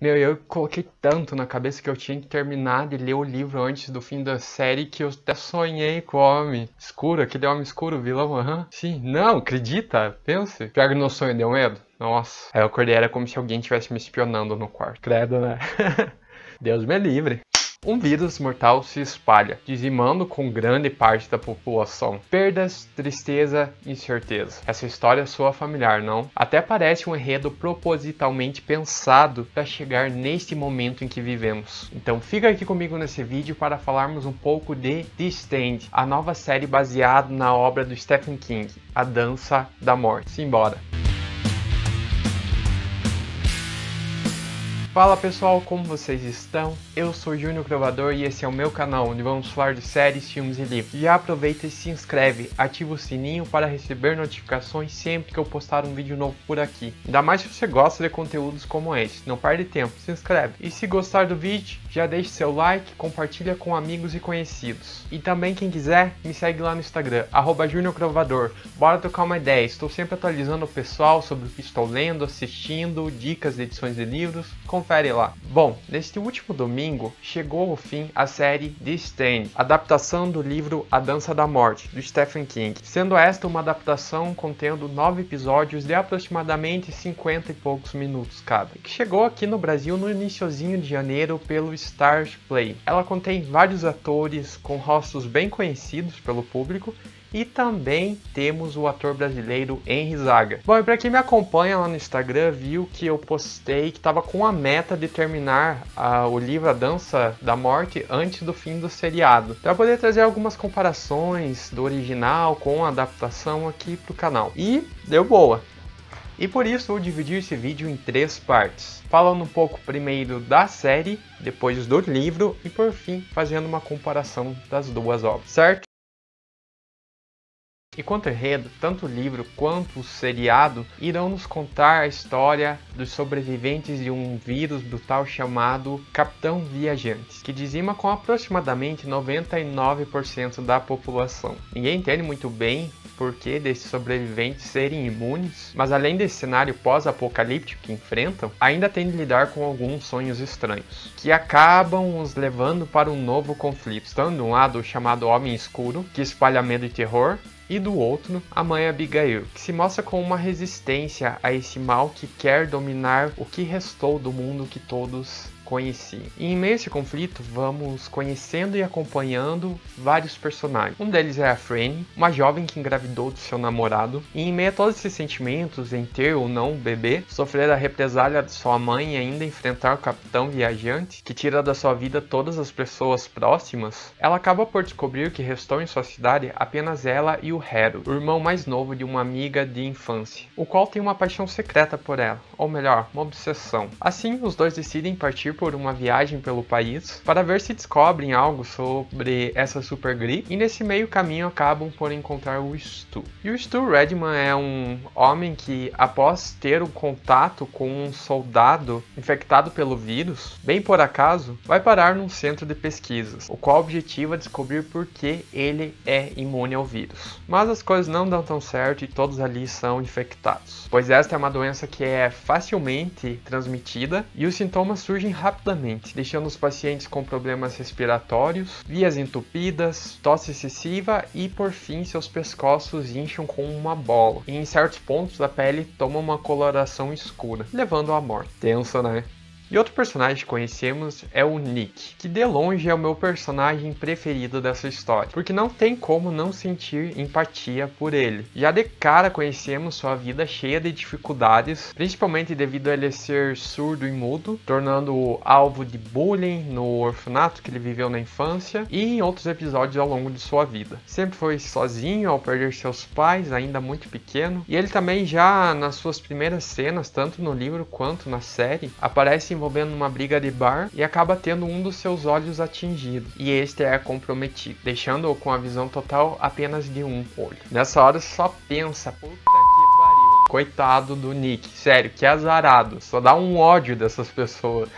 Meu, eu coloquei tanto na cabeça que eu tinha que terminar de ler o livro antes do fim da série que eu até sonhei com o homem escuro, aquele homem escuro, vilão, aham. Sim, não, acredita? Pensa. Pior que no sonho deu medo. Nossa. Aí eu acordei, era como se alguém estivesse me espionando no quarto. Credo, né? Deus me livre. Um vírus mortal se espalha, dizimando com grande parte da população. Perdas, tristeza e incerteza. Essa história soa familiar, não? Até parece um enredo propositalmente pensado para chegar neste momento em que vivemos. Então fica aqui comigo nesse vídeo para falarmos um pouco de The Stand, a nova série baseada na obra do Stephen King, A Dança da Morte. Simbora! Fala pessoal, como vocês estão? Eu sou Júnior Crovador e esse é o meu canal, onde vamos falar de séries, filmes e livros. Já aproveita e se inscreve, ativa o sininho para receber notificações sempre que eu postar um vídeo novo por aqui. Ainda mais se você gosta de conteúdos como esse, não perde tempo, se inscreve. E se gostar do vídeo, já deixe seu like, compartilha com amigos e conhecidos. E também quem quiser, me segue lá no Instagram, @JuniorCrovador. Bora trocar uma ideia, estou sempre atualizando o pessoal sobre o que estou lendo, assistindo, dicas de edições de livros. Confere lá. Bom, neste último domingo chegou ao fim a série The Stand, adaptação do livro A Dança da Morte, do Stephen King, sendo esta uma adaptação contendo 9 episódios de aproximadamente 50 e poucos minutos cada, que chegou aqui no Brasil no iniciozinho de janeiro pelo Stars Play. Ela contém vários atores com rostos bem conhecidos pelo público, e também temos o ator brasileiro Henry Zaga. Bom, e para quem me acompanha lá no Instagram, viu que eu postei que estava com a meta de terminar o livro A Dança da Morte antes do fim do seriado, para poder trazer algumas comparações do original com a adaptação aqui pro canal. E deu boa. E por isso vou dividir esse vídeo em 3 partes, falando um pouco primeiro da série, depois do livro e por fim fazendo uma comparação das duas obras, certo? E quanto ao enredo, tanto o livro quanto o seriado irão nos contar a história dos sobreviventes de um vírus brutal chamado Capitão Viajante, que dizima com aproximadamente 99% da população. Ninguém entende muito bem o porquê desses sobreviventes serem imunes, mas além desse cenário pós-apocalíptico que enfrentam, ainda tem de lidar com alguns sonhos estranhos, que acabam os levando para um novo conflito. Estando de um lado o chamado Homem Escuro, que espalha medo e terror, e do outro, a mãe Abigail, que se mostra como uma resistência a esse mal que quer dominar o que restou do mundo que todos conheciam. E em meio a esse conflito, vamos conhecendo e acompanhando vários personagens. Um deles é a Franny, uma jovem que engravidou do seu namorado, e em meio a todos esses sentimentos em ter ou não um bebê, sofrer a represália de sua mãe e ainda enfrentar o Capitão Viajante, que tira da sua vida todas as pessoas próximas, ela acaba por descobrir que restou em sua cidade apenas ela e o Harold, o irmão mais novo de uma amiga de infância, o qual tem uma paixão secreta por ela, ou melhor, uma obsessão. Assim, os dois decidem partir por uma viagem pelo país para ver se descobrem algo sobre essa super gripe, e nesse meio caminho acabam por encontrar o Stu. E o Stu Redman é um homem que, após ter um contato com um soldado infectado pelo vírus, bem por acaso, vai parar num centro de pesquisas, o qual objetiva descobrir por que ele é imune ao vírus. Mas as coisas não dão tão certo e todos ali são infectados, pois esta é uma doença que é facilmente transmitida e os sintomas surgem rapidamente, deixando os pacientes com problemas respiratórios, vias entupidas, tosse excessiva e por fim seus pescoços incham como uma bola, e em certos pontos a pele toma uma coloração escura, levando à morte. Tenso, né? E outro personagem que conhecemos é o Nick, que de longe é o meu personagem preferido dessa história, porque não tem como não sentir empatia por ele. Já de cara conhecemos sua vida cheia de dificuldades, principalmente devido a ele ser surdo e mudo, tornando-o alvo de bullying no orfanato que ele viveu na infância e em outros episódios ao longo de sua vida. Sempre foi sozinho ao perder seus pais, ainda muito pequeno, e ele também já nas suas primeiras cenas, tanto no livro quanto na série, aparece envolvendo uma briga de bar e acaba tendo um dos seus olhos atingido, e este é comprometido, deixando-o com a visão total apenas de um olho. Nessa hora só pensa, puta que pariu. Coitado do Nick, sério, que azarado, só dá um ódio dessas pessoas.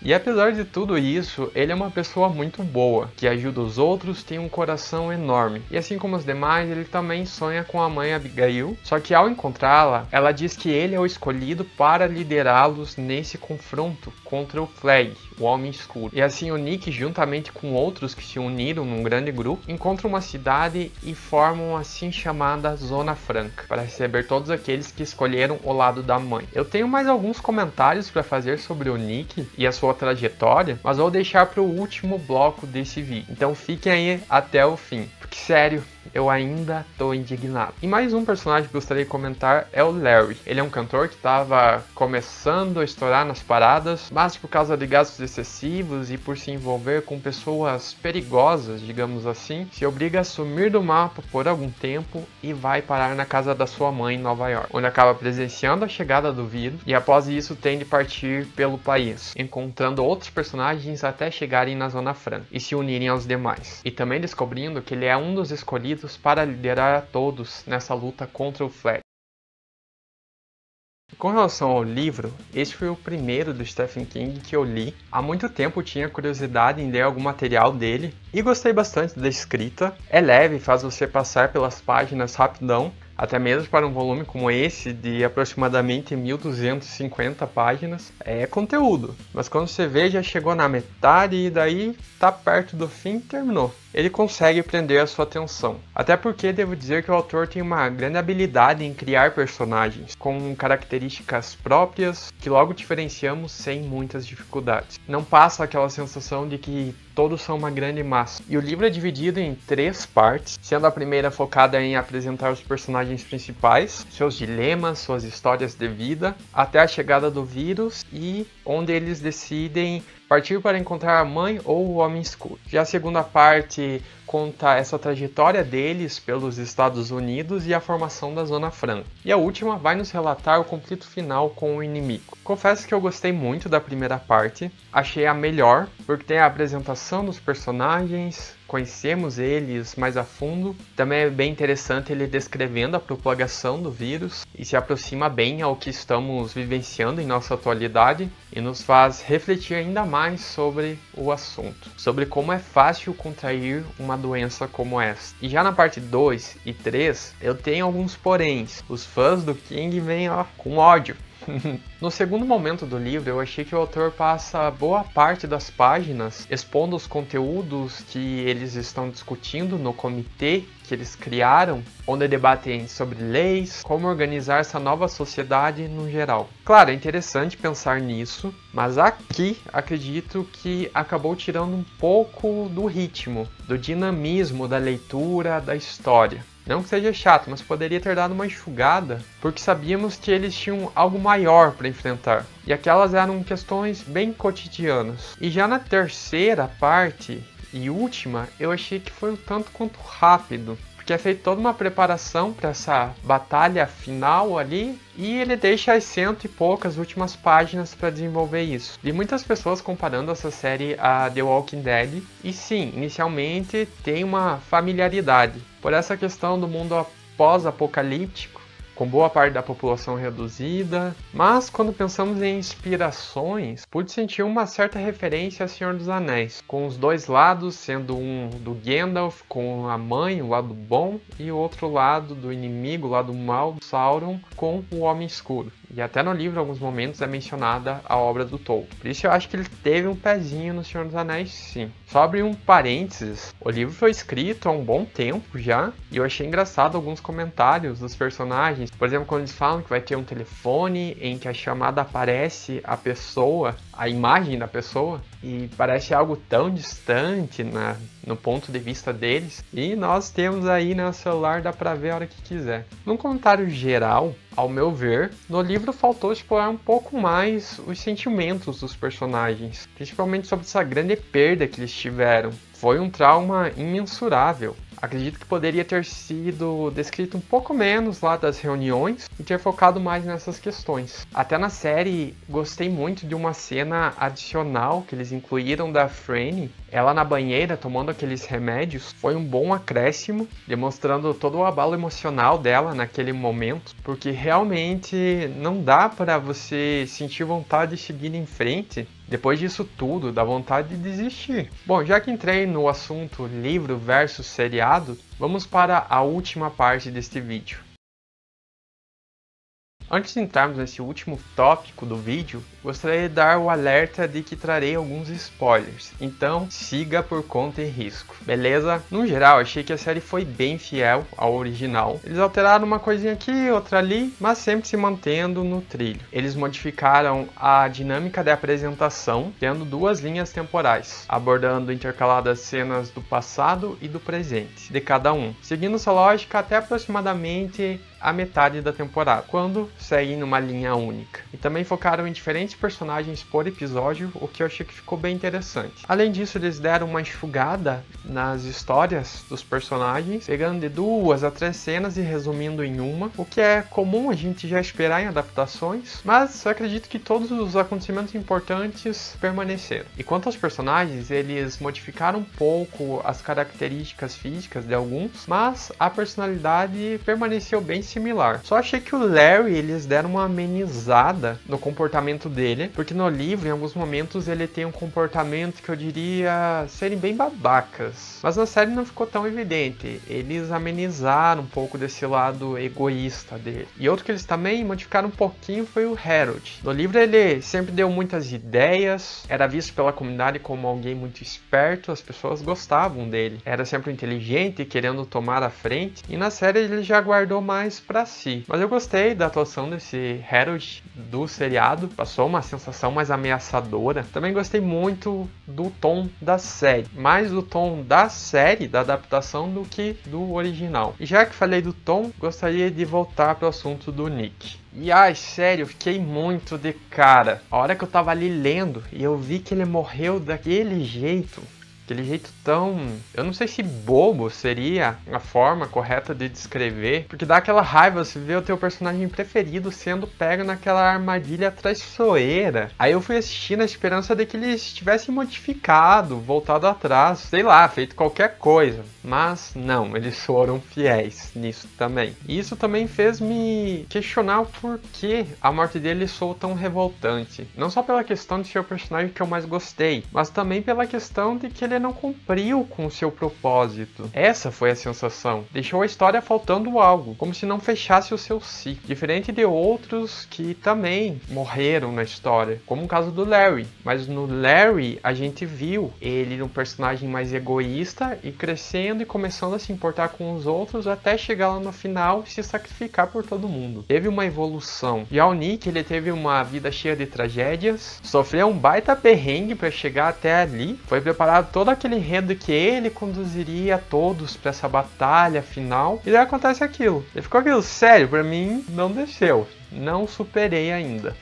E apesar de tudo isso, ele é uma pessoa muito boa, que ajuda os outros, tem um coração enorme. E assim como os demais, ele também sonha com a mãe Abigail, só que ao encontrá-la, ela diz que ele é o escolhido para liderá-los nesse confronto contra o Flag, o Homem Escuro. E assim o Nick, juntamente com outros que se uniram num grande grupo, encontram uma cidade e formam a assim chamada Zona Franca, para receber todos aqueles que escolheram o lado da mãe. Eu tenho mais alguns comentários para fazer sobre o Nick e a sua trajetória, mas vou deixar para o último bloco desse vídeo. Então fiquem aí até o fim, porque sério, eu ainda tô indignado. E mais um personagem que gostaria de comentar é o Larry. Ele é um cantor que estava começando a estourar nas paradas, mas por causa de gastos excessivos e por se envolver com pessoas perigosas, digamos assim, se obriga a sumir do mapa por algum tempo e vai parar na casa da sua mãe em Nova York, onde acaba presenciando a chegada do vírus e após isso tem de partir pelo país, encontrando outros personagens até chegarem na Zona Franca e se unirem aos demais. E também descobrindo que ele é um dos escolhidos para liderar a todos nessa luta contra o Flag. Com relação ao livro, esse foi o primeiro do Stephen King que eu li. Há muito tempo tinha curiosidade em ler algum material dele e gostei bastante da escrita. É leve, faz você passar pelas páginas rapidão, até mesmo para um volume como esse, de aproximadamente 1250 páginas, é conteúdo. Mas quando você vê, já chegou na metade e daí tá perto do fim e terminou. Ele consegue prender a sua atenção. Até porque devo dizer que o autor tem uma grande habilidade em criar personagens com características próprias que logo diferenciamos sem muitas dificuldades. Não passa aquela sensação de que todos são uma grande massa. E o livro é dividido em 3 partes, sendo a primeira focada em apresentar os personagens principais, seus dilemas, suas histórias de vida, até a chegada do vírus e onde eles decidem partir para encontrar a mãe ou o Homem Escuro. Já a segunda parte conta essa trajetória deles pelos Estados Unidos e a formação da Zona Franca. E a última vai nos relatar o conflito final com o inimigo. Confesso que eu gostei muito da primeira parte, achei a melhor, porque tem a apresentação dos personagens, conhecemos eles mais a fundo. Também é bem interessante ele descrevendo a propagação do vírus e se aproxima bem ao que estamos vivenciando em nossa atualidade e nos faz refletir ainda mais sobre o assunto, sobre como é fácil contrair uma doença como essa. E já na parte 2 e 3, eu tenho alguns poréns. Os fãs do King vêm com ódio. No segundo momento do livro, eu achei que o autor passa boa parte das páginas expondo os conteúdos que eles estão discutindo no comitê que eles criaram, onde debatem sobre leis, como organizar essa nova sociedade no geral. Claro, é interessante pensar nisso, mas aqui acredito que acabou tirando um pouco do ritmo, do dinamismo da leitura, da história. Não que seja chato, mas poderia ter dado uma enxugada, porque sabíamos que eles tinham algo maior para enfrentar. E aquelas eram questões bem cotidianas. E já na terceira parte e última, eu achei que foi um tanto quanto rápido, porque é feita toda uma preparação para essa batalha final ali, e ele deixa as 100 e poucas últimas páginas para desenvolver isso. Vi muitas pessoas comparando essa série a The Walking Dead, e sim, inicialmente tem uma familiaridade, por essa questão do mundo pós-apocalíptico, com boa parte da população reduzida, mas quando pensamos em inspirações, pude sentir uma certa referência a Senhor dos Anéis, com os dois lados, sendo um do Gandalf com a mãe, o lado bom, e o outro lado do inimigo, o lado mal, do Sauron, com o Homem Escuro. E até no livro, em alguns momentos, é mencionada a obra do Tolkien. Por isso eu acho que ele teve um pezinho no Senhor dos Anéis, sim. Só abrir um parênteses, o livro foi escrito há um bom tempo já, e eu achei engraçado alguns comentários dos personagens. Por exemplo, quando eles falam que vai ter um telefone em que a chamada aparece a pessoa, a imagem da pessoa, e parece algo tão distante no ponto de vista deles. E nós temos aí no celular, dá pra ver a hora que quiser. Num comentário geral, ao meu ver, no livro faltou explorar um pouco mais os sentimentos dos personagens, principalmente sobre essa grande perda que eles tiveram. Foi um trauma imensurável. Acredito que poderia ter sido descrito um pouco menos lá das reuniões e ter focado mais nessas questões. Até na série, gostei muito de uma cena adicional que eles incluíram da Franny, ela na banheira tomando aqueles remédios. Foi um bom acréscimo, demonstrando todo o abalo emocional dela naquele momento, porque realmente não dá para você sentir vontade de seguir em frente depois disso tudo, dá vontade de desistir. Bom, já que entrei no assunto livro versus seriado, vamos para a última parte deste vídeo. Antes de entrarmos nesse último tópico do vídeo, gostaria de dar o alerta de que trarei alguns spoilers, então siga por conta e risco, beleza? No geral, achei que a série foi bem fiel ao original. Eles alteraram uma coisinha aqui, outra ali, mas sempre se mantendo no trilho. Eles modificaram a dinâmica de apresentação, tendo duas linhas temporais, abordando intercaladas cenas do passado e do presente de cada um, seguindo essa lógica até aproximadamente a metade da temporada, quando seguem numa linha única. E também focaram em diferentes personagens por episódio, o que eu achei que ficou bem interessante. Além disso, eles deram uma enxugada nas histórias dos personagens, pegando de 2 a 3 cenas e resumindo em uma, o que é comum a gente já esperar em adaptações, mas eu acredito que todos os acontecimentos importantes permaneceram. E quanto aos personagens, eles modificaram um pouco as características físicas de alguns, mas a personalidade permaneceu bem similar. Só achei que o Larry, eles deram uma amenizada no comportamento dele, porque no livro, em alguns momentos, ele tem um comportamento que eu diria serem bem babacas. Mas na série não ficou tão evidente. Eles amenizaram um pouco desse lado egoísta dele. E outro que eles também modificaram um pouquinho foi o Harold. No livro ele sempre deu muitas ideias, era visto pela comunidade como alguém muito esperto, as pessoas gostavam dele. Era sempre inteligente, querendo tomar a frente. E na série ele já guardou mais pra si. Mas eu gostei da atuação desse Harold do seriado, passou uma sensação mais ameaçadora. Também gostei muito do tom da série, mais do tom da série, da adaptação, do que do original. E já que falei do tom, gostaria de voltar pro assunto do Nick. E ai, sério, eu fiquei muito de cara. A hora que eu tava ali lendo e eu vi que ele morreu daquele jeito tão... eu não sei se bobo seria a forma correta de descrever, porque dá aquela raiva você ver o teu personagem preferido sendo pego naquela armadilha traiçoeira. Aí eu fui assistir na esperança de que eles tivessem modificado, voltado atrás, sei lá, feito qualquer coisa. Mas não, eles foram fiéis nisso também. E isso também fez me questionar o porquê a morte dele soou tão revoltante. Não só pela questão de ser o personagem que eu mais gostei, mas também pela questão de que ele não cumpriu com o seu propósito. Essa foi a sensação. Deixou a história faltando algo, como se não fechasse o seu ciclo. Diferente de outros que também morreram na história, como o caso do Larry. Mas no Larry a gente viu ele um personagem mais egoísta e crescendo e começando a se importar com os outros até chegar lá no final e se sacrificar por todo mundo. Teve uma evolução. Já o Nick, ele teve uma vida cheia de tragédias, sofreu um baita perrengue para chegar até ali, foi preparado todo aquele enredo que ele conduziria todos para essa batalha final, e daí acontece aquilo. E ficou aquilo, sério, pra mim não desceu, não superei ainda.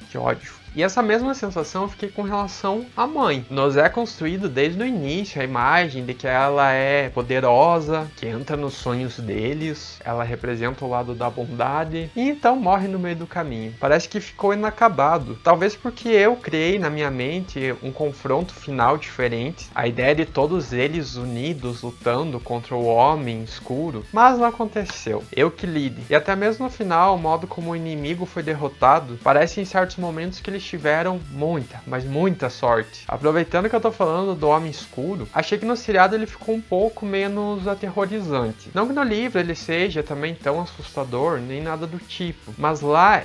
Que ódio. E essa mesma sensação eu fiquei com relação à mãe. Nos é construído desde o início a imagem de que ela é poderosa, que entra nos sonhos deles, ela representa o lado da bondade, e então morre no meio do caminho. Parece que ficou inacabado. Talvez porque eu criei na minha mente um confronto final diferente, a ideia de todos eles unidos lutando contra o homem escuro, mas não aconteceu. Eu que lide. E até mesmo no final, o modo como o inimigo foi derrotado, parece em certos momentos que eles tiveram muita, mas muita sorte. Aproveitando que eu tô falando do Homem Escuro, achei que no seriado ele ficou um pouco menos aterrorizante. Não que no livro ele seja também tão assustador, nem nada do tipo, mas lá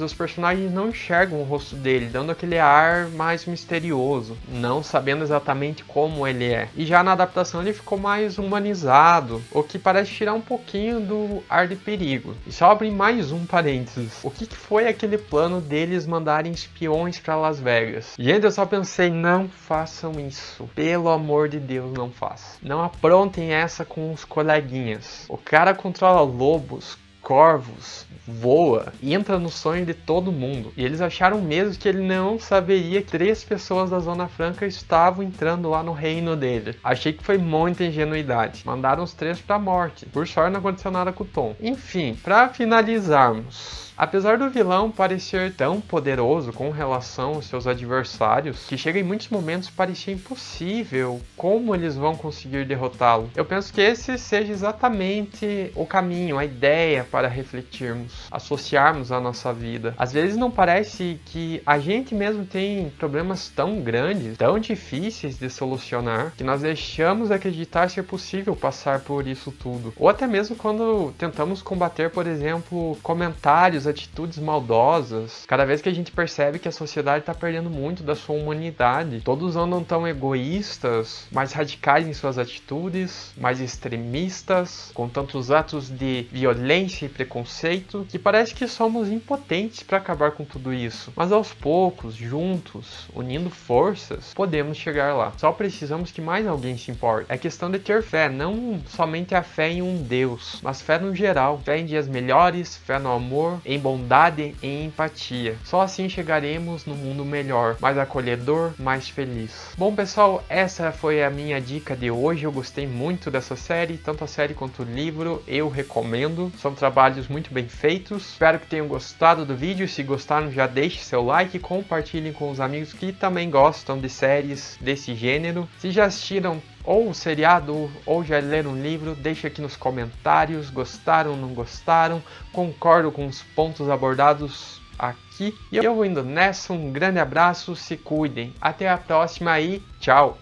os personagens não enxergam o rosto dele, dando aquele ar mais misterioso, não sabendo exatamente como ele é. E já na adaptação ele ficou mais humanizado, o que parece tirar um pouquinho do ar de perigo. E só abrir mais um parênteses. O que foi aquele plano deles mandarem espiões para Las Vegas? Gente, eu só pensei, não façam isso. Pelo amor de Deus, não façam. Não aprontem essa com os coleguinhas. O cara controla lobos corvos, voa e entra no sonho de todo mundo. E eles acharam mesmo que ele não saberia que 3 pessoas da Zona Franca estavam entrando lá no reino dele. Achei que foi muita ingenuidade. Mandaram os 3 pra morte. Por sorte não aconteceu nada com o Tom. Enfim, pra finalizarmos, apesar do vilão parecer tão poderoso com relação aos seus adversários, que chega em muitos momentos parecia impossível como eles vão conseguir derrotá-lo, eu penso que esse seja exatamente o caminho, a ideia para refletirmos, associarmos à nossa vida. Às vezes não parece que a gente mesmo tem problemas tão grandes, tão difíceis de solucionar, que nós deixamos de acreditar ser possível passar por isso tudo. Ou até mesmo quando tentamos combater, por exemplo, comentários, atitudes maldosas, cada vez que a gente percebe que a sociedade está perdendo muito da sua humanidade. Todos andam tão egoístas, mais radicais em suas atitudes, mais extremistas, com tantos atos de violência e preconceito, que parece que somos impotentes para acabar com tudo isso. Mas aos poucos, juntos, unindo forças, podemos chegar lá. Só precisamos que mais alguém se importe. É questão de ter fé, não somente a fé em um Deus, mas fé no geral. Fé em dias melhores, fé no amor, em bondade e empatia. Só assim chegaremos num mundo melhor, mais acolhedor, mais feliz. Bom pessoal, essa foi a minha dica de hoje. Eu gostei muito dessa série, tanto a série quanto o livro, eu recomendo. São trabalhos muito bem feitos. Espero que tenham gostado do vídeo. Se gostaram, já deixe seu like, compartilhem com os amigos que também gostam de séries desse gênero. Se já assistiram ou o seriado, ou já leram um livro, deixe aqui nos comentários, gostaram ou não gostaram, concordo com os pontos abordados aqui. E eu vou indo nessa, um grande abraço, se cuidem, até a próxima e tchau!